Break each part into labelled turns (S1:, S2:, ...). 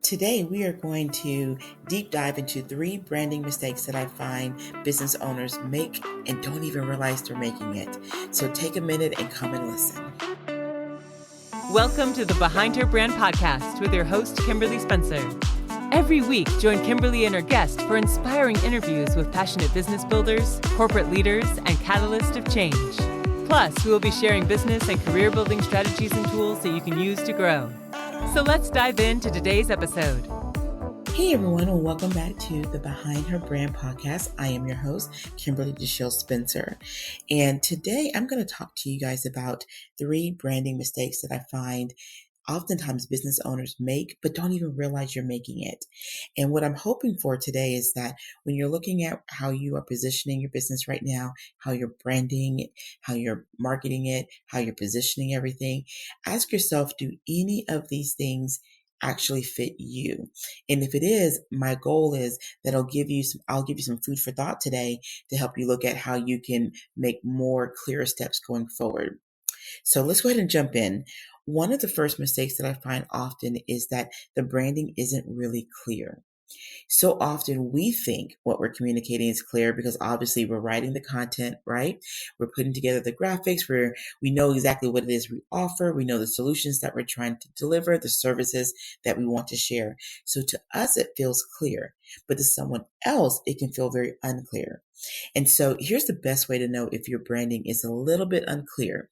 S1: Today, we are going to deep dive into 3 branding mistakes that I find business owners make and don't even realize they're making it. So take a minute and come and listen.
S2: Welcome to the Behind Her Brand podcast with your host, Kimberly Spencer. Every week, join Kimberly and her guest for inspiring interviews with passionate business builders, corporate leaders, and catalysts of change. Plus, we will be sharing business and career building strategies and tools that you can use to grow. So let's dive into today's episode.
S1: Hey everyone, and welcome back to the Behind Her Brand podcast. I am your host, Kimberly DeShields-Spencer. And today I'm going to talk to you guys about 3 branding mistakes that I find oftentimes business owners make, but don't even realize you're making it. And what I'm hoping for today is that when you're looking at how you are positioning your business right now, how you're branding it, how you're marketing it, how you're positioning everything, ask yourself, do any of these things actually fit you? And if it is, my goal is that I'll give you some food for thought today to help you look at how you can make more clear steps going forward. So let's go ahead and jump in. One of the first mistakes that I find often is that the branding isn't really clear. So often we think what we're communicating is clear because obviously we're writing the content, right? We're putting together the graphics where we know exactly what it is we offer. We know the solutions that we're trying to deliver, the services that we want to share. So to us, it feels clear, but to someone else, it can feel very unclear. And so here's the best way to know if your branding is a little bit unclear.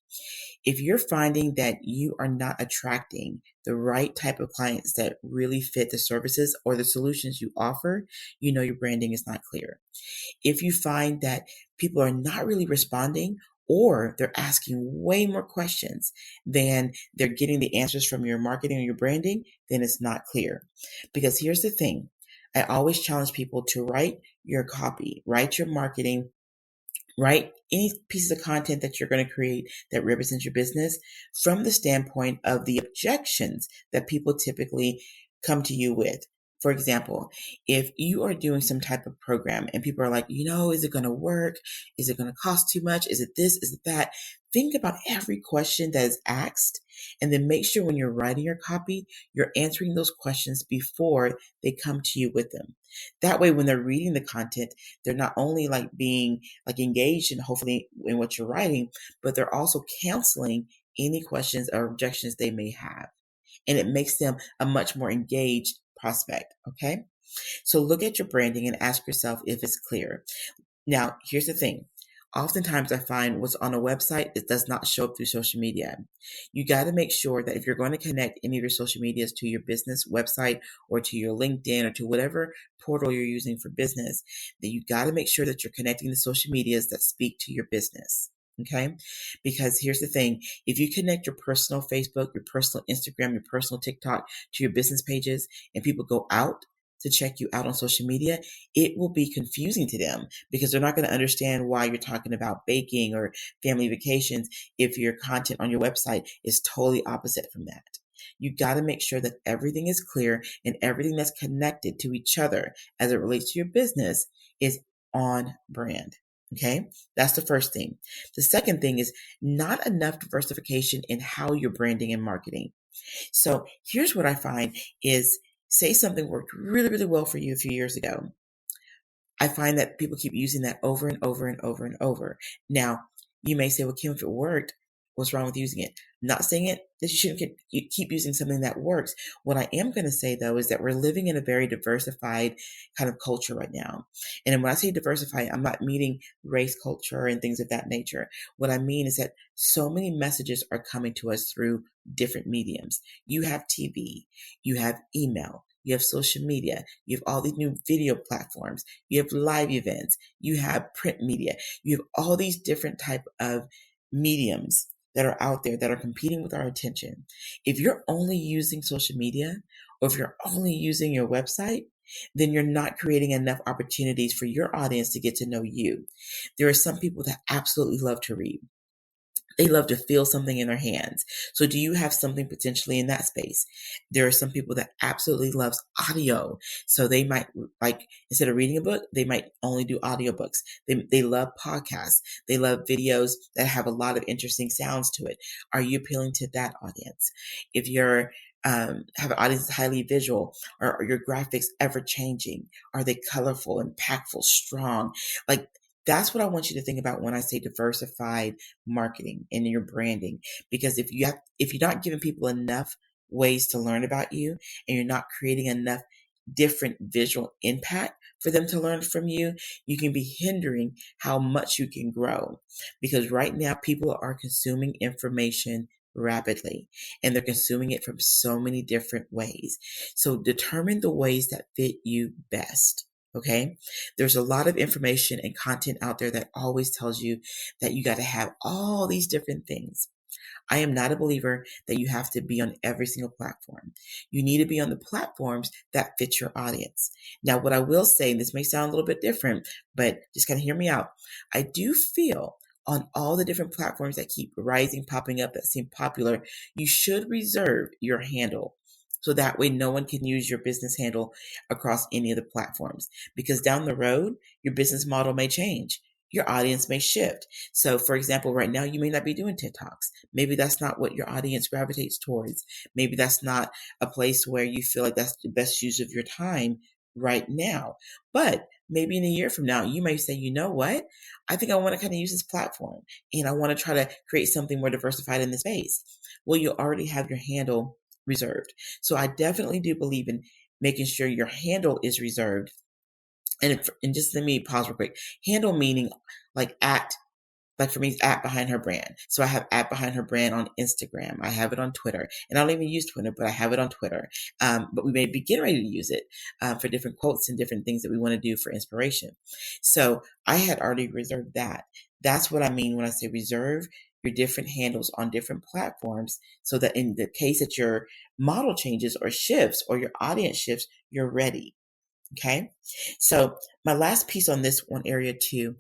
S1: If you're finding that you are not attracting the right type of clients that really fit the services or the solutions you offer, you know your branding is not clear. If you find that people are not really responding or they're asking way more questions than they're getting the answers from your marketing or your branding, then it's not clear. Because here's the thing. I always challenge people to write your copy, write your marketing, write any pieces of content that you're going to create that represents your business from the standpoint of the objections that people typically come to you with. For example, if you are doing some type of program and people are like, is it going to work? Is it going to cost too much? Is it this? Is it that? Think about every question that is asked and then make sure when you're writing your copy, you're answering those questions before they come to you with them. That way, when they're reading the content, they're not only being engaged and hopefully in what you're writing, but they're also canceling any questions or objections they may have. And it makes them a much more engaged prospect. Okay. So look at your branding and ask yourself if it's clear. Now, here's the thing. Oftentimes I find what's on a website, it does not show up through social media. You got to make sure that if you're going to connect any of your social medias to your business website or to your LinkedIn or to whatever portal you're using for business, that you got to make sure that you're connecting the social medias that speak to your business. Okay. Because here's the thing. If you connect your personal Facebook, your personal Instagram, your personal TikTok to your business pages and people go out to check you out on social media, it will be confusing to them because they're not going to understand why you're talking about baking or family vacations if your content on your website is totally opposite from that. You got to make sure that everything is clear and everything that's connected to each other as it relates to your business is on brand. Okay, that's the first thing. The second thing is not enough diversification in how you're branding and marketing. So here's what I find is, say something worked really, really well for you a few years ago. I find that people keep using that over and over and over and over. Now, you may say, well, Kim, if it worked, what's wrong with using it? I'm not saying it that you shouldn't keep using something that works. What I am going to say, though, is that we're living in a very diversified kind of culture right now. And when I say diversified, I'm not meaning race culture and things of that nature. What I mean is that so many messages are coming to us through different mediums. You have TV, you have email, you have social media, you have all these new video platforms, you have live events, you have print media, you have all these different type of mediums that are out there that are competing with our attention. If you're only using social media or if you're only using your website, then you're not creating enough opportunities for your audience to get to know you. There are some people that absolutely love to read. They love to feel something in their hands. So do you have something potentially in that space? There are some people that absolutely loves audio. So they might, instead of reading a book, they might only do audiobooks. They love podcasts. They love videos that have a lot of interesting sounds to it. Are you appealing to that audience? If you're have an audience that's highly visual? Are your graphics ever changing? Are they colorful, impactful, strong? Like, that's what I want you to think about when I say diversified marketing in your branding. Because if you're not giving people enough ways to learn about you, and you're not creating enough different visual impact for them to learn from you, you can be hindering how much you can grow. Because right now people are consuming information rapidly, and they're consuming it from so many different ways. So determine the ways that fit you best. Okay. There's a lot of information and content out there that always tells you that you got to have all these different things. I am not a believer that you have to be on every single platform. You need to be on the platforms that fit your audience. Now, what I will say, and this may sound a little bit different, but just kind of hear me out. I do feel on all the different platforms that keep rising, popping up, that seem popular, you should reserve your handle. So that way no one can use your business handle across any of the platforms. Because down the road, your business model may change. Your audience may shift. So for example, right now you may not be doing TikToks. Maybe that's not what your audience gravitates towards. Maybe that's not a place where you feel like that's the best use of your time right now. But maybe in a year from now, you may say, you know what? I think I want to kind of use this platform, and I want to try to create something more diversified in this space. Well, you already have your handle reserved. So I definitely do believe in making sure your handle is reserved. And just let me pause real quick. Handle meaning like for me, it's at behind her brand. So I have at behind her brand on Instagram. I have it on Twitter, and I don't even use Twitter, but I have it on Twitter. But we may be getting ready to use it for different quotes and different things that we want to do for inspiration. So I had already reserved that. That's what I mean when I say reserve your different handles on different platforms, so that in the case that your model changes or shifts or your audience shifts, you're ready. Okay. So my last piece on this one area too,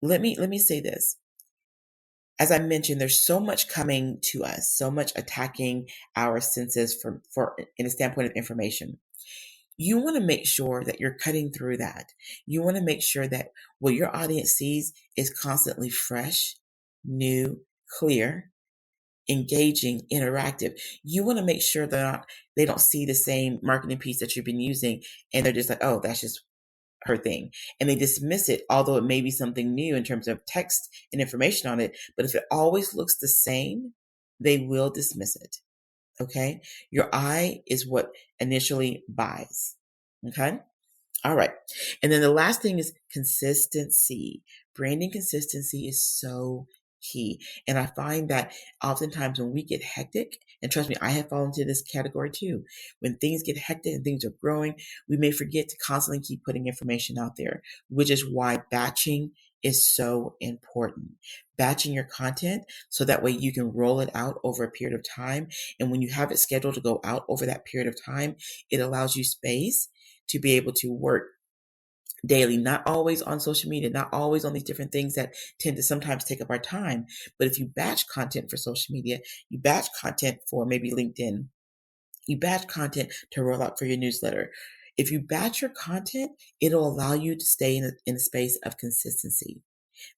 S1: let me say this. As I mentioned, there's so much coming to us, so much attacking our senses for in a standpoint of information. You want to make sure that you're cutting through that. You want to make sure that what your audience sees is constantly fresh, new, clear, engaging, interactive. You want to make sure that they don't see the same marketing piece that you've been using, and they're just like, oh, that's just her thing. And they dismiss it, although it may be something new in terms of text and information on it. But if it always looks the same, they will dismiss it. Okay. Your eye is what initially buys. Okay. All right. And then the last thing is consistency. Branding consistency is so key. And I find that oftentimes when we get hectic, and trust me, I have fallen into this category too. When things get hectic and things are growing, we may forget to constantly keep putting information out there, which is why batching is so important. Batching your content so that way you can roll it out over a period of time. And when you have it scheduled to go out over that period of time, it allows you space to be able to work daily, not always on social media, not always on these different things that tend to sometimes take up our time. But if you batch content for social media, you batch content for maybe LinkedIn, you batch content to roll out for your newsletter. If you batch your content, it'll allow you to stay in a space of consistency.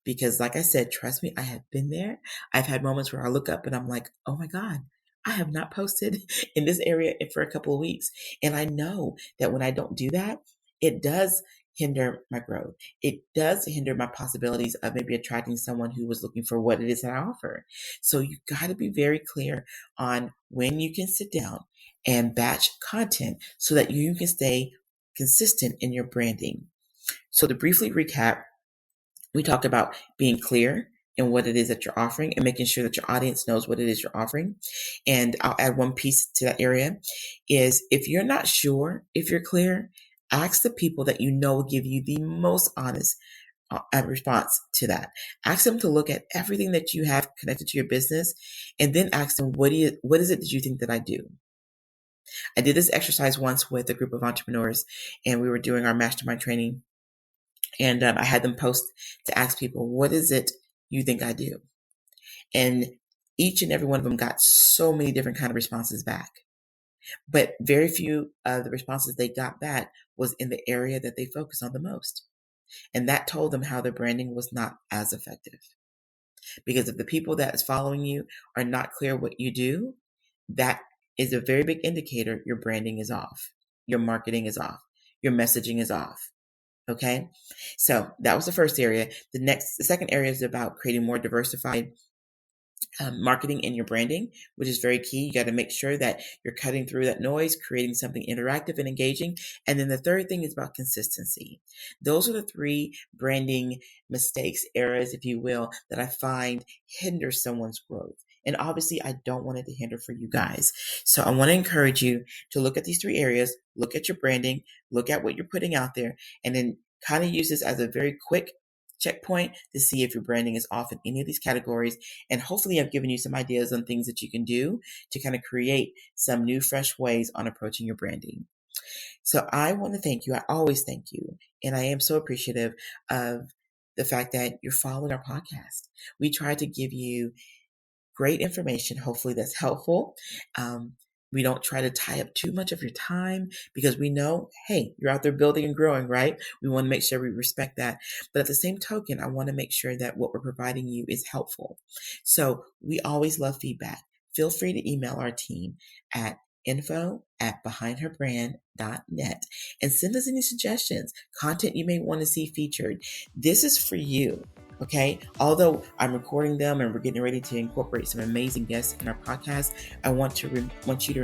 S1: Because like I said, trust me, I have been there. I've had moments where I look up and I'm like, oh my God, I have not posted in this area for a couple of weeks. And I know that when I don't do that, it does hinder my growth. It does hinder my possibilities of maybe attracting someone who was looking for what it is that I offer. So you got to be very clear on when you can sit down and batch content so that you can stay consistent in your branding. So to briefly recap, we talked about being clear in what it is that you're offering and making sure that your audience knows what it is you're offering. And I'll add one piece to that area is if you're not sure if you're clear, ask the people that you know will give you the most honest response to that. Ask them to look at everything that you have connected to your business, and then ask them, what is it that you think that I do? I did this exercise once with a group of entrepreneurs, and we were doing our mastermind training. And I had them post to ask people, what is it you think I do? And each and every one of them got so many different kind of responses back. But very few of the responses they got back was in the area that they focus on the most. And that told them how their branding was not as effective. Because if the people that is following you are not clear what you do, that is a very big indicator your branding is off, your marketing is off, your messaging is off. Okay. So that was the first area. The second area is about creating more diversified marketing in your branding, which is very key. You got to make sure that you're cutting through that noise, creating something interactive and engaging. And then the third thing is about consistency. Those are the three branding mistakes, errors, if you will, that I find hinder someone's growth. And obviously, I don't want it to hinder for you guys. So I want to encourage you to look at these three areas, look at your branding, look at what you're putting out there, and then kind of use this as a very quick checkpoint to see if your branding is off in any of these categories. And hopefully I've given you some ideas on things that you can do to kind of create some new, fresh ways on approaching your branding. So I want to thank you. I always thank you. And I am so appreciative of the fact that you're following our podcast. We try to give you great information, hopefully that's helpful. We don't try to tie up too much of your time because we know, hey, you're out there building and growing, right? We want to make sure we respect that. But at the same token, I want to make sure that what we're providing you is helpful. So we always love feedback. Feel free to email our team at info@behindherbrand.net and send us any suggestions, content you may want to see featured. This is for you. Okay. Although I'm recording them and we're getting ready to incorporate some amazing guests in our podcast, I want you to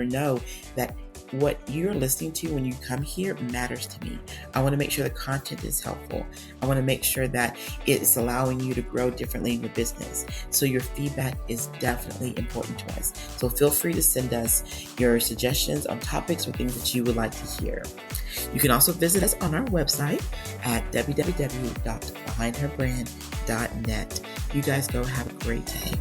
S1: know that what you're listening to when you come here matters to me. I want to make sure the content is helpful. I want to make sure that it's allowing you to grow differently in your business. So your feedback is definitely important to us. So feel free to send us your suggestions on topics or things that you would like to hear. You can also visit us on our website at www.behindherbrand.net. You guys go have a great day.